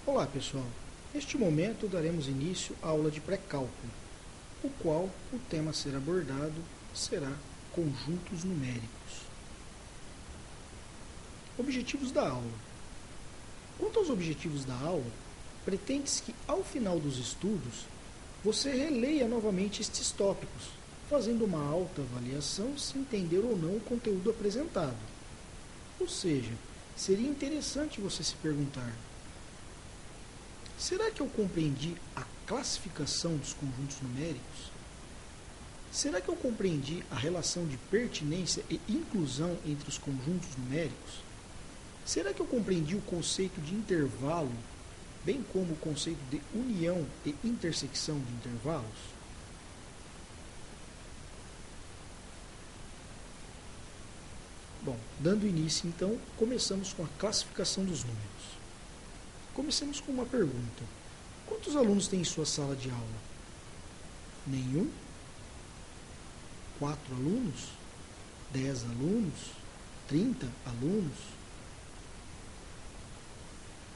Olá pessoal, neste momento daremos início à aula de pré-cálculo, o qual o tema a ser abordado será conjuntos numéricos. Objetivos da aula. Quanto aos objetivos da aula, pretende-se que ao final dos estudos você releia novamente estes tópicos, fazendo uma autoavaliação se entender ou não o conteúdo apresentado. Ou seja, seria interessante você se perguntar: será que eu compreendi a classificação dos conjuntos numéricos? Será que eu compreendi a relação de pertinência e inclusão entre os conjuntos numéricos? Será que eu compreendi o conceito de intervalo, bem como o conceito de união e intersecção de intervalos? Bom, dando início então, começamos com a classificação dos números. Comecemos com uma pergunta. Quantos alunos tem em sua sala de aula? Nenhum? 4 alunos? 10 alunos? 30 alunos?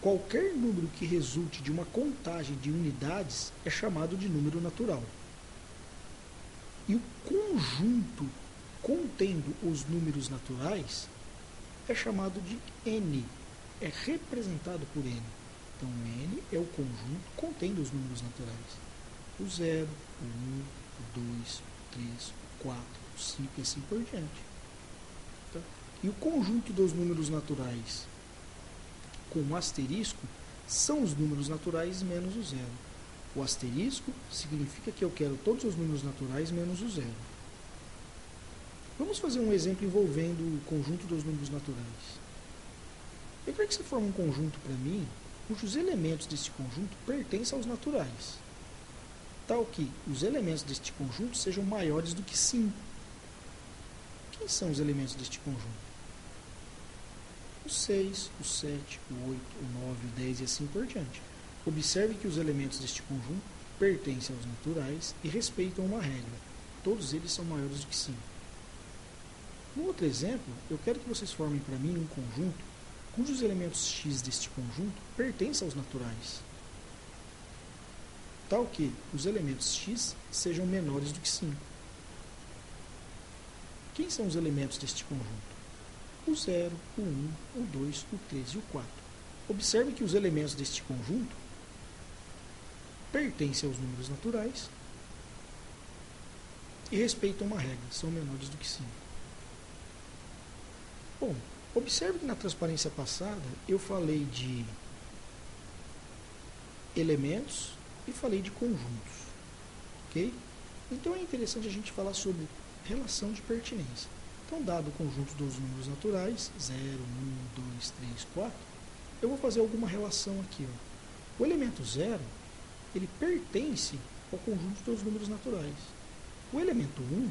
Qualquer número que resulte de uma contagem de unidades é chamado de número natural. E o conjunto contendo os números naturais é chamado de N, é representado por N. Então, N é o conjunto contendo os números naturais. O 0, o 1, o 2, o 3, o 4, o 5 e assim por diante. Tá? E o conjunto dos números naturais com o asterisco são os números naturais menos o 0. O asterisco significa que eu quero todos os números naturais menos o 0. Vamos fazer um exemplo envolvendo o conjunto dos números naturais. Eu quero que você forme um conjunto para mim cujos elementos deste conjunto pertencem aos naturais, tal que os elementos deste conjunto sejam maiores do que 5. Quem são os elementos deste conjunto? O 6, o 7, o 8, o 9, o 10 e assim por diante. Observe que os elementos deste conjunto pertencem aos naturais e respeitam uma regra. Todos eles são maiores do que 5. No outro exemplo, eu quero que vocês formem para mim um conjunto cujos elementos x deste conjunto pertencem aos naturais, tal que os elementos x sejam menores do que 5. Quem são os elementos deste conjunto? O 0, o 1, o 2, o 3 e o 4. Observe que os elementos deste conjunto pertencem aos números naturais e respeitam uma regra, são menores do que 5. Bom, observe que na transparência passada eu falei de elementos e falei de conjuntos, ok? Então é interessante a gente falar sobre relação de pertinência. Então, dado o conjunto dos números naturais, 0, 1, 2, 3, 4, eu vou fazer alguma relação aqui. Ó. O elemento 0, ele pertence ao conjunto dos números naturais. O elemento 1,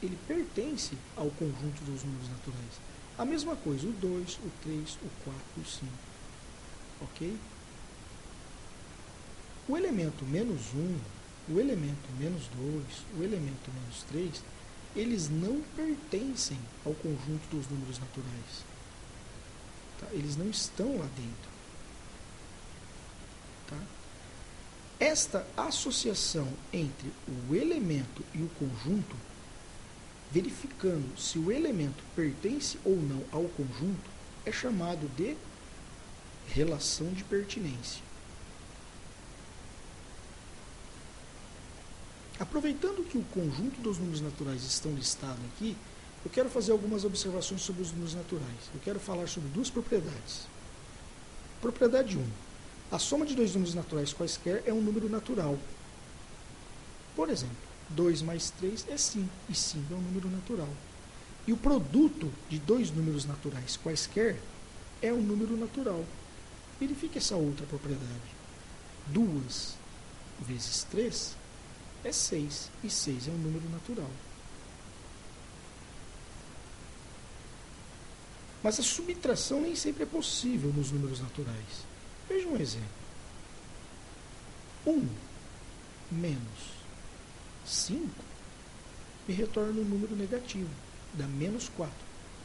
ele pertence ao conjunto dos números naturais. A mesma coisa, o 2, o 3, o 4 e o 5. Ok? O elemento menos 1, o elemento menos 2, o elemento menos 3, eles não pertencem ao conjunto dos números naturais. Tá? Eles não estão lá dentro. Tá? Esta associação entre o elemento e o conjunto, verificando se o elemento pertence ou não ao conjunto, é chamado de relação de pertinência. Aproveitando que o conjunto dos números naturais estão listados aqui, eu quero fazer algumas observações sobre os números naturais. Eu quero falar sobre duas propriedades. Propriedade 1. A soma de dois números naturais quaisquer é um número natural. Por exemplo, 2 mais 3 é 5, e 5 é um número natural. E o produto de dois números naturais quaisquer é um número natural. Verifique essa outra propriedade. 2 vezes 3 é 6, e 6 é um número natural. Mas a subtração nem sempre é possível nos números naturais. Veja um exemplo. 1 menos 5 me retorna um número negativo, dá menos 4.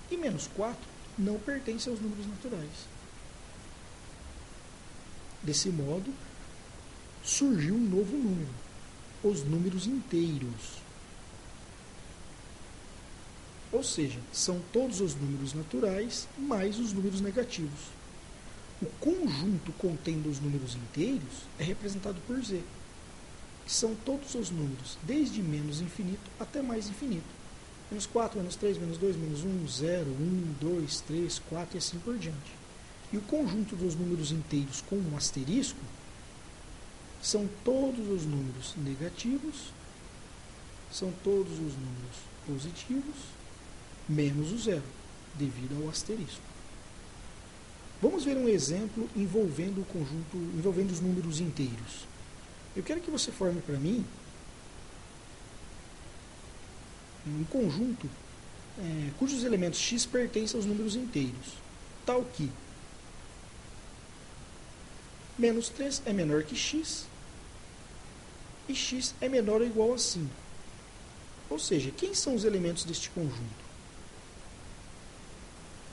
E menos 4 não pertence aos números naturais. Desse modo, surgiu um novo número, os números inteiros. Ou seja, são todos os números naturais mais os números negativos. O conjunto contendo os números inteiros é representado por Z, que são todos os números, desde menos infinito até mais infinito. Menos 4, menos 3, menos 2, menos 1, 0, 1, 2, 3, 4 e assim por diante. E o conjunto dos números inteiros com um asterisco são todos os números negativos, são todos os números positivos, menos o zero, devido ao asterisco. Vamos ver um exemplo envolvendo os números inteiros. Eu quero que você forme para mim um conjunto cujos elementos x pertencem aos números inteiros, tal que menos 3 é menor que x e x é menor ou igual a 5. Ou seja, quem são os elementos deste conjunto?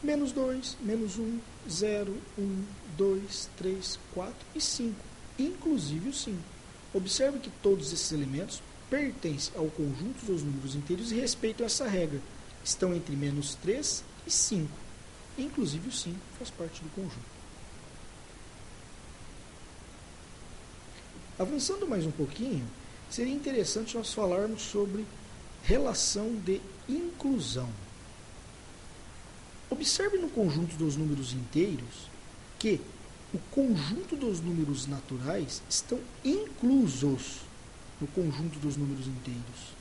Menos 2, menos 1, 0, 1, 2, 3, 4 e 5, inclusive o 5. Observe que todos esses elementos pertencem ao conjunto dos números inteiros e respeitam essa regra. Estão entre menos 3 e 5, inclusive o 5 faz parte do conjunto. Avançando mais um pouquinho, seria interessante nós falarmos sobre relação de inclusão. Observe no conjunto dos números inteiros que o conjunto dos números naturais estão inclusos no conjunto dos números inteiros.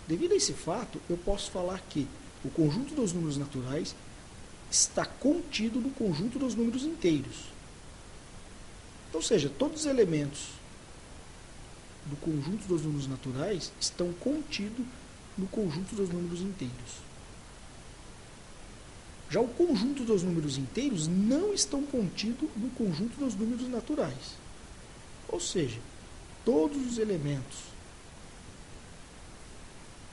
Devido a esse fato, eu posso falar que o conjunto dos números naturais está contido no conjunto dos números inteiros. Ou seja, todos os elementos do conjunto dos números naturais estão contidos no conjunto dos números inteiros. Já o conjunto dos números inteiros não estão contidos no conjunto dos números naturais. Ou seja, todos os elementos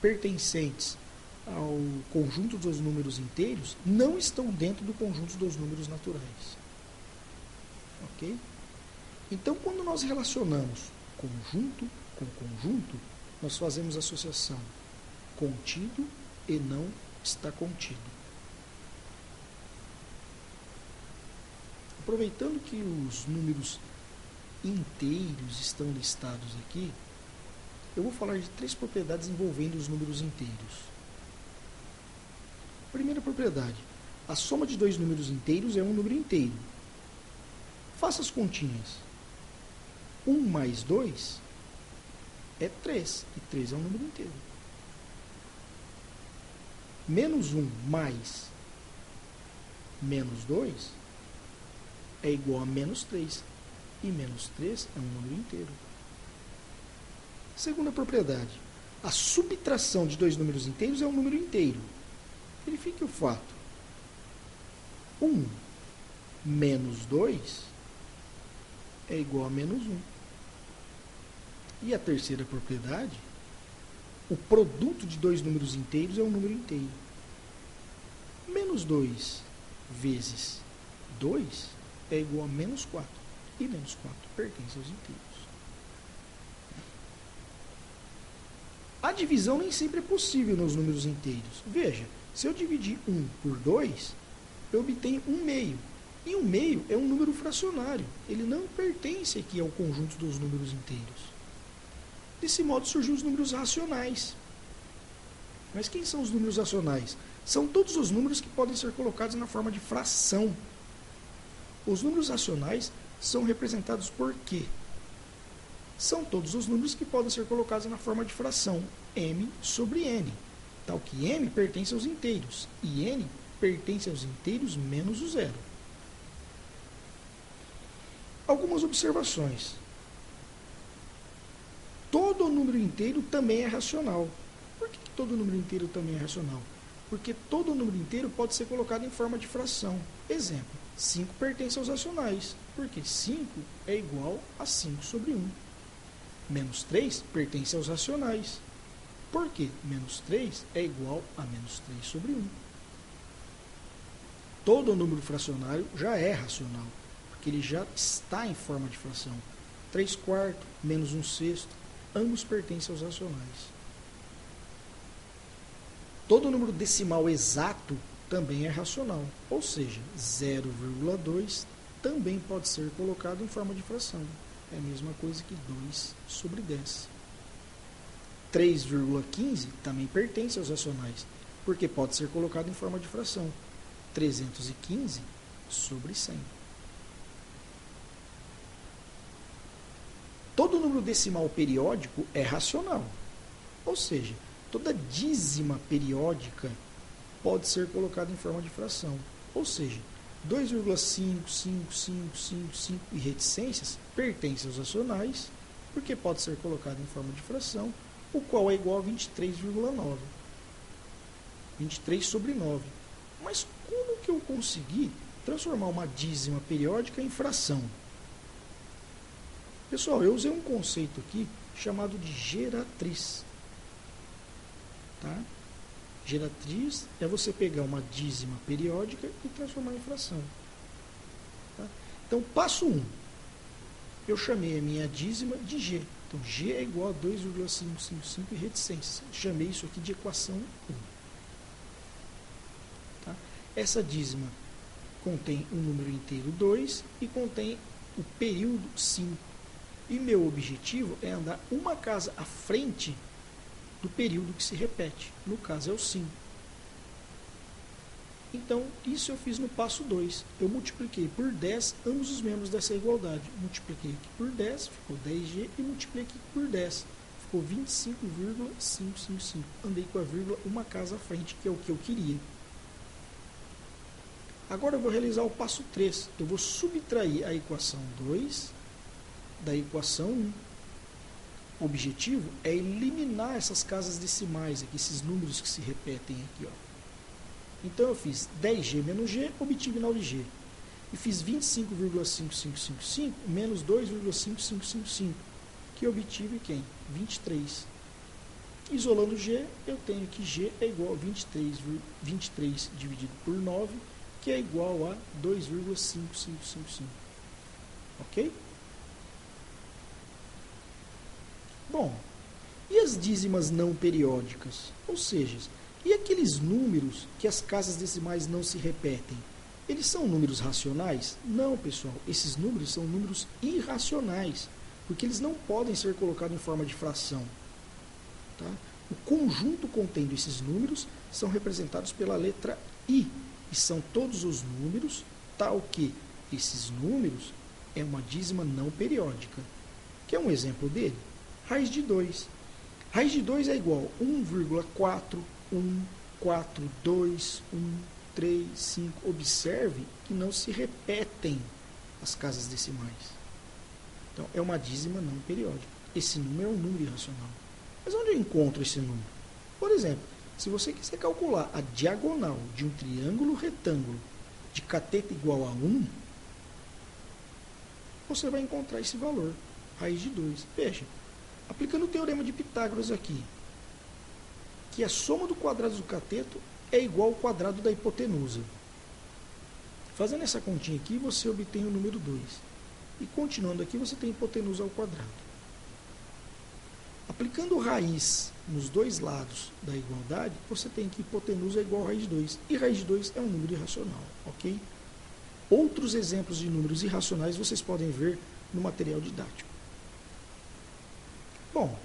pertencentes ao conjunto dos números inteiros não estão dentro do conjunto dos números naturais. Ok? Então, quando nós relacionamos conjunto com conjunto, nós fazemos associação contido e não está contido. Aproveitando que os números inteiros estão listados aqui, eu vou falar de 3 propriedades envolvendo os números inteiros. Primeira propriedade: a soma de 2 números inteiros é um número inteiro. Faça as continhas. 1 mais 2 é 3, e 3 é um número inteiro. Menos 1 mais menos 2 é igual a menos 3, e menos 3 é um número inteiro. Segunda propriedade: a subtração de 2 números inteiros é um número inteiro. Verifique o fato. 1 menos 2 é igual a menos 1. E a terceira propriedade: o produto de 2 números inteiros é um número inteiro. Menos 2 vezes 2 é igual a menos 4. E menos 4 pertence aos inteiros. A divisão nem sempre é possível nos números inteiros. Veja, se eu dividir 1 por 2, eu obtenho 1 meio. E 1 meio é um número fracionário. Ele não pertence aqui ao conjunto dos números inteiros. Desse modo surgiu os números racionais. Mas quem são os números racionais? São todos os números que podem ser colocados na forma de fração. Os números racionais são representados por quê? São todos os números que podem ser colocados na forma de fração, m sobre n, tal que m pertence aos inteiros, e n pertence aos inteiros menos o zero. Algumas observações. Todo número inteiro também é racional. Por que todo número inteiro também é racional? Porque todo número inteiro pode ser colocado em forma de fração. Exemplo: 5 pertence aos racionais, porque 5 é igual a 5 sobre 1. Menos 3 pertence aos racionais, porque menos 3 é igual a menos 3 sobre 1. Todo número fracionário já é racional, porque ele já está em forma de fração. 3/4 menos 1/6, ambos pertencem aos racionais. Todo número decimal exato também é racional, ou seja, 0,2 também pode ser colocado em forma de fração. É a mesma coisa que 2/10. 3,15 também pertence aos racionais, porque pode ser colocado em forma de fração. 315/100. Todo número decimal periódico é racional, ou seja, toda dízima periódica pode ser colocada em forma de fração, ou seja, 2,55555 e reticências pertencem aos racionais, porque pode ser colocado em forma de fração, o qual é igual a 23,9. 23/9. Mas como que eu consegui transformar uma dízima periódica em fração? Pessoal, eu usei um conceito aqui chamado de geratriz. Tá? Geratriz é você pegar uma dízima periódica e transformar em fração. Tá? Então, passo 1. Eu chamei a minha dízima de G. Então, G é igual a 2,555 e reticências. Chamei isso aqui de equação 1. Tá? Essa dízima contém um número inteiro 2 e contém o período 5. E meu objetivo é andar uma casa à frente do período que se repete. No caso é o 5. Então, isso eu fiz no passo 2. Eu multipliquei por 10 ambos os membros dessa igualdade. Multipliquei aqui por 10, ficou 10G, e multipliquei aqui por 10, ficou 25,555. Andei com a vírgula uma casa à frente, que é o que eu queria. Agora eu vou realizar o passo 3. Eu vou subtrair a equação 2 da equação 1. O objetivo é eliminar essas casas decimais, aqui, esses números que se repetem aqui. Ó. Então eu fiz 10G menos G, obtive 9G. E fiz 25,5555 menos 2,5555, que obtive quem? 23. Isolando G, eu tenho que G é igual a 23 dividido por 9, que é igual a 2,5555. Ok? Bom, e as dízimas não periódicas? Ou seja, e aqueles números que as casas decimais não se repetem? Eles são números racionais? Não, pessoal. Esses números são números irracionais, porque eles não podem ser colocados em forma de fração. Tá? O conjunto contendo esses números são representados pela letra I, e são todos os números, tal que esses números é uma dízima não periódica. Quer um exemplo dele? Raiz de 2. Raiz de 2 é igual a 1,4, 1, 4, 2, 1, 3, 5. Observe que não se repetem as casas decimais. Então, é uma dízima não periódica. Esse número é um número irracional. Mas onde eu encontro esse número? Por exemplo, se você quiser calcular a diagonal de um triângulo retângulo de cateto igual a 1, você vai encontrar esse valor, raiz de 2. Veja, aplicando o teorema de Pitágoras aqui, que a soma do quadrado do cateto é igual ao quadrado da hipotenusa. Fazendo essa continha aqui, você obtém o número 2. E continuando aqui, você tem hipotenusa ao quadrado. Aplicando raiz nos dois lados da igualdade, você tem que hipotenusa é igual a raiz de 2. E raiz de 2 é um número irracional, ok? Outros exemplos de números irracionais vocês podem ver no material didático. Bom,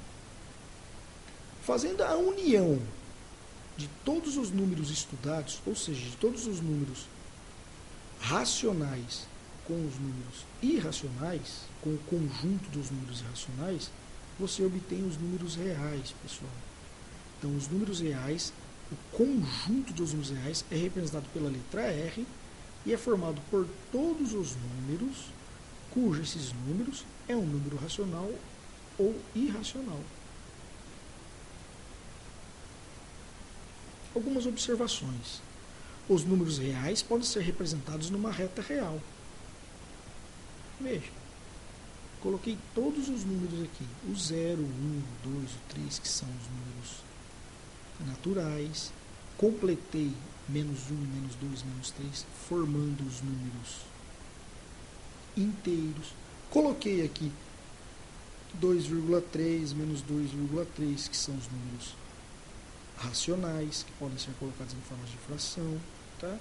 fazendo a união de todos os números estudados, ou seja, de todos os números racionais com os números irracionais, com o conjunto dos números irracionais, você obtém os números reais, pessoal. Então, os números reais, o conjunto dos números reais é representado pela letra R e é formado por todos os números, esses números é um número racional ou irracional. Algumas observações. Os números reais podem ser representados numa reta real. Veja, coloquei todos os números aqui, o 0, o 1, o 2, o 3, que são os números naturais, completei menos 1, menos 2, menos 3, formando os números inteiros. Coloquei aqui 2,3 menos 2,3, que são os números racionais, que podem ser colocados em forma de fração, tá?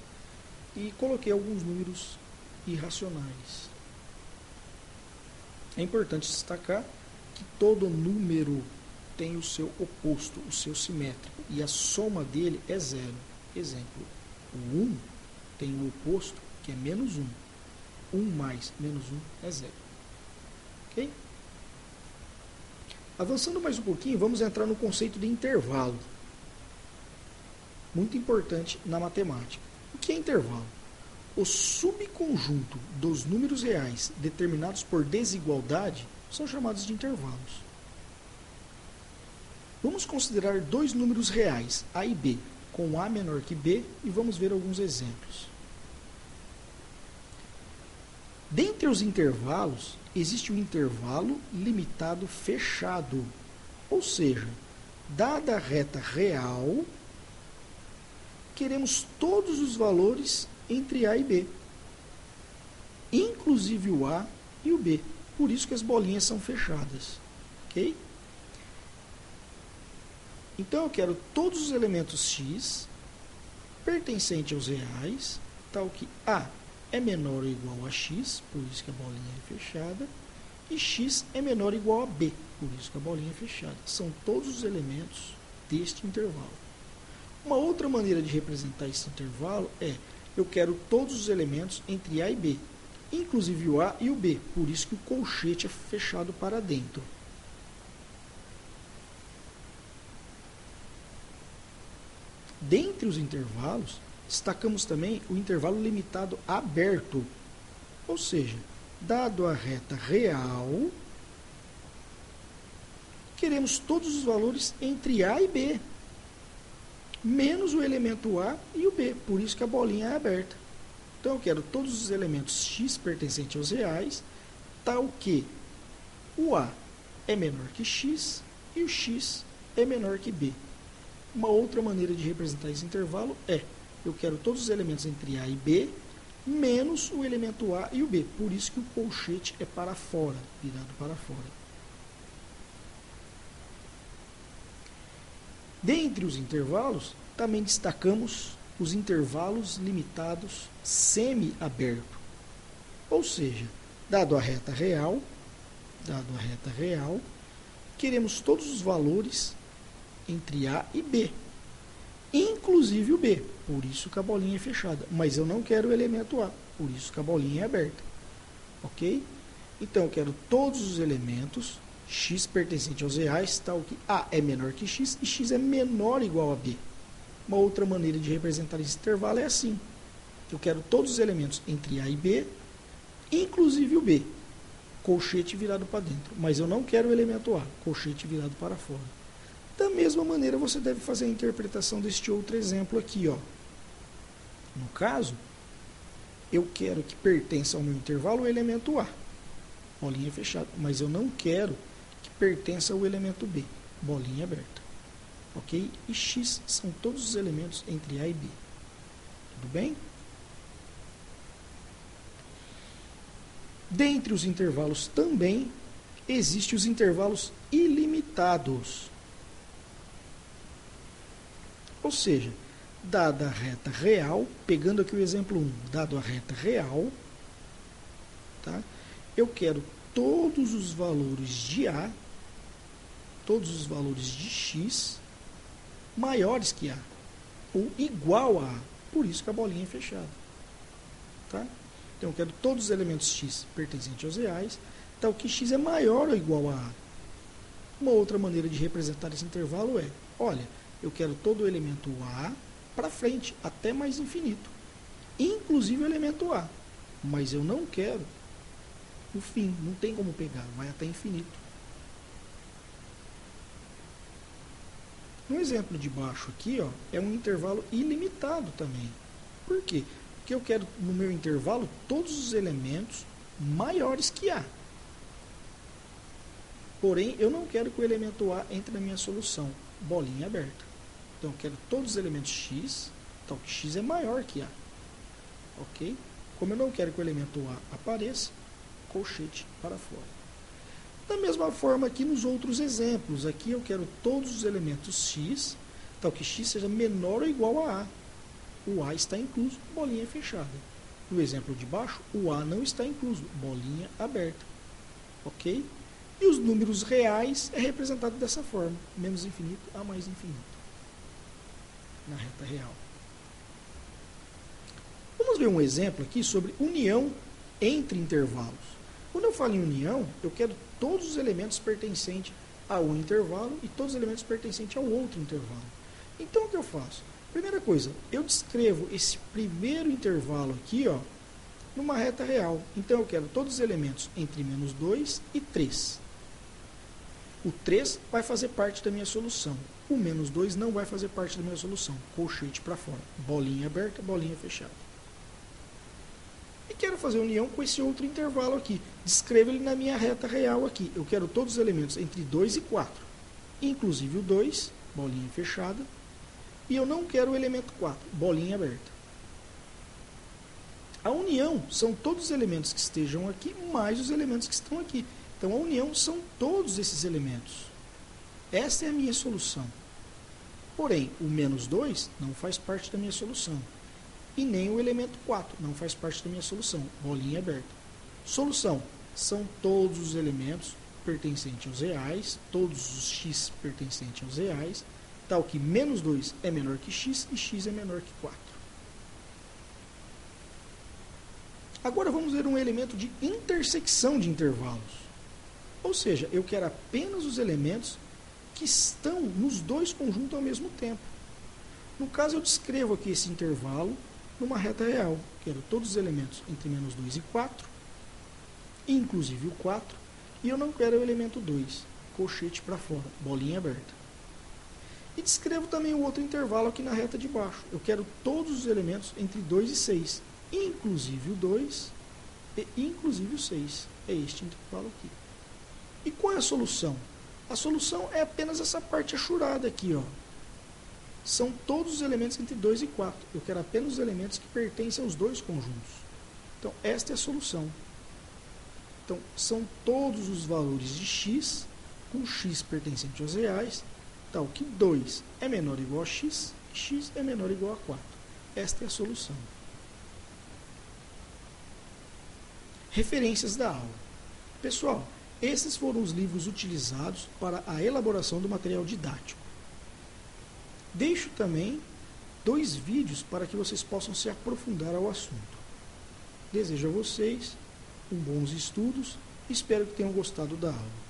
E coloquei alguns números irracionais. É importante destacar que todo número tem o seu oposto, o seu simétrico, e a soma dele é zero. Exemplo, o 1 tem o oposto, que é menos 1. 1 mais menos 1 é zero. Ok? Avançando mais um pouquinho, vamos entrar no conceito de intervalo. Muito importante na matemática. O que é intervalo? O subconjunto dos números reais determinados por desigualdade são chamados de intervalos. Vamos considerar dois números reais, A e B, com A menor que B, e vamos ver alguns exemplos. Dentre os intervalos, existe o intervalo limitado fechado, ou seja, dada a reta real, queremos todos os valores entre A e B, inclusive o A e o B, por isso que as bolinhas são fechadas, ok? Então eu quero todos os elementos x pertencentes aos reais, tal que A é menor ou igual a x, por isso que a bolinha é fechada, e x é menor ou igual a b, por isso que a bolinha é fechada. São todos os elementos deste intervalo. Uma outra maneira de representar esse intervalo é, eu quero todos os elementos entre A e B, inclusive o A e o B, por isso que o colchete é fechado para dentro. Dentre os intervalos, destacamos também o intervalo limitado aberto, ou seja, dado a reta real, queremos todos os valores entre A e B, menos o elemento A e o B, por isso que a bolinha é aberta. Então eu quero todos os elementos x pertencentes aos reais, tal que o A é menor que x e o x é menor que b. Uma outra maneira de representar esse intervalo é, eu quero todos os elementos entre A e B, menos o elemento A e o B. Por isso que o colchete é para fora, virado para fora. Dentre os intervalos, também destacamos os intervalos limitados semi-aberto. Ou seja, dado a reta real, queremos todos os valores entre A e B, inclusive o B, por isso que a bolinha é fechada, mas eu não quero o elemento A, por isso que a bolinha é aberta, ok? Então eu quero todos os elementos x pertencente aos reais, tal que A é menor que x e x é menor ou igual a B. Uma outra maneira de representar esse intervalo é assim, eu quero todos os elementos entre A e B, inclusive o B, colchete virado para dentro, mas eu não quero o elemento A, colchete virado para fora. Da mesma maneira, você deve fazer a interpretação deste outro exemplo aqui, ó. No caso, eu quero que pertença ao meu intervalo o elemento A, bolinha fechada, mas eu não quero que pertença ao elemento B, bolinha aberta. Ok? E x são todos os elementos entre A e B. Tudo bem? Dentre os intervalos também, existem os intervalos ilimitados. Ou seja, dada a reta real, pegando aqui o exemplo 1, dado a reta real, tá? Eu quero todos os valores de A, todos os valores de x, maiores que A, ou igual a A, por isso que a bolinha é fechada. Tá? Então eu quero todos os elementos x pertencentes aos reais, tal que x é maior ou igual a A. Uma outra maneira de representar esse intervalo é, olha, eu quero todo o elemento A para frente, até mais infinito. Inclusive o elemento A. Mas eu não quero o fim, não tem como pegar, vai até infinito. No exemplo de baixo aqui, ó, é um intervalo ilimitado também. Por quê? Porque eu quero no meu intervalo todos os elementos maiores que A. Porém, eu não quero que o elemento A entre na minha solução, bolinha aberta. Então, eu quero todos os elementos x, então x é maior que A. Ok? Como eu não quero que o elemento A apareça, colchete para fora. Da mesma forma aqui nos outros exemplos, aqui eu quero todos os elementos x, tal que x seja menor ou igual a A. O A está incluso, bolinha fechada. No exemplo de baixo, o A não está incluso, bolinha aberta. Ok? E os números reais é representado dessa forma, menos infinito a mais infinito, na reta real. Vamos ver um exemplo aqui sobre união entre intervalos. Quando eu falo em união, eu quero todos os elementos pertencentes a um intervalo e todos os elementos pertencentes ao outro intervalo. Então, o que eu faço? Primeira coisa, eu descrevo esse primeiro intervalo aqui, ó, numa reta real. Então, eu quero todos os elementos entre menos 2 e 3. O 3 vai fazer parte da minha solução. O menos 2 não vai fazer parte da minha solução. Colchete para fora. Bolinha aberta, bolinha fechada. E quero fazer união com esse outro intervalo aqui. Descrevo ele na minha reta real aqui. Eu quero todos os elementos entre 2 e 4. Inclusive o 2, bolinha fechada. E eu não quero o elemento 4, bolinha aberta. A união são todos os elementos que estejam aqui, mais os elementos que estão aqui. Então, a união são todos esses elementos. Essa é a minha solução. Porém, o menos 2 não faz parte da minha solução. E nem o elemento 4 não faz parte da minha solução. Bolinha aberta. Solução. São todos os elementos pertencentes aos reais, todos os x pertencentes aos reais, tal que menos 2 é menor que x e x é menor que 4. Agora vamos ver um elemento de intersecção de intervalos. Ou seja, eu quero apenas os elementos que estão nos dois conjuntos ao mesmo tempo. No caso, eu descrevo aqui esse intervalo numa reta real. Quero todos os elementos entre menos 2 e 4, inclusive o 4, e eu não quero o elemento 2, colchete para fora, bolinha aberta. E descrevo também o outro intervalo aqui na reta de baixo. Eu quero todos os elementos entre 2 e 6, inclusive o 2 e inclusive o 6. É este intervalo aqui. E qual é a solução? A solução é apenas essa parte achurada aqui, ó. São todos os elementos entre 2 e 4. Eu quero apenas os elementos que pertencem aos dois conjuntos. Então, esta é a solução. Então, são todos os valores de x, com x pertencente aos reais, tal que 2 é menor ou igual a x, e x é menor ou igual a 4. Esta é a solução. Referências da aula. Pessoal, esses foram os livros utilizados para a elaboração do material didático. Deixo também 2 vídeos para que vocês possam se aprofundar ao assunto. Desejo a vocês bons estudos e espero que tenham gostado da aula.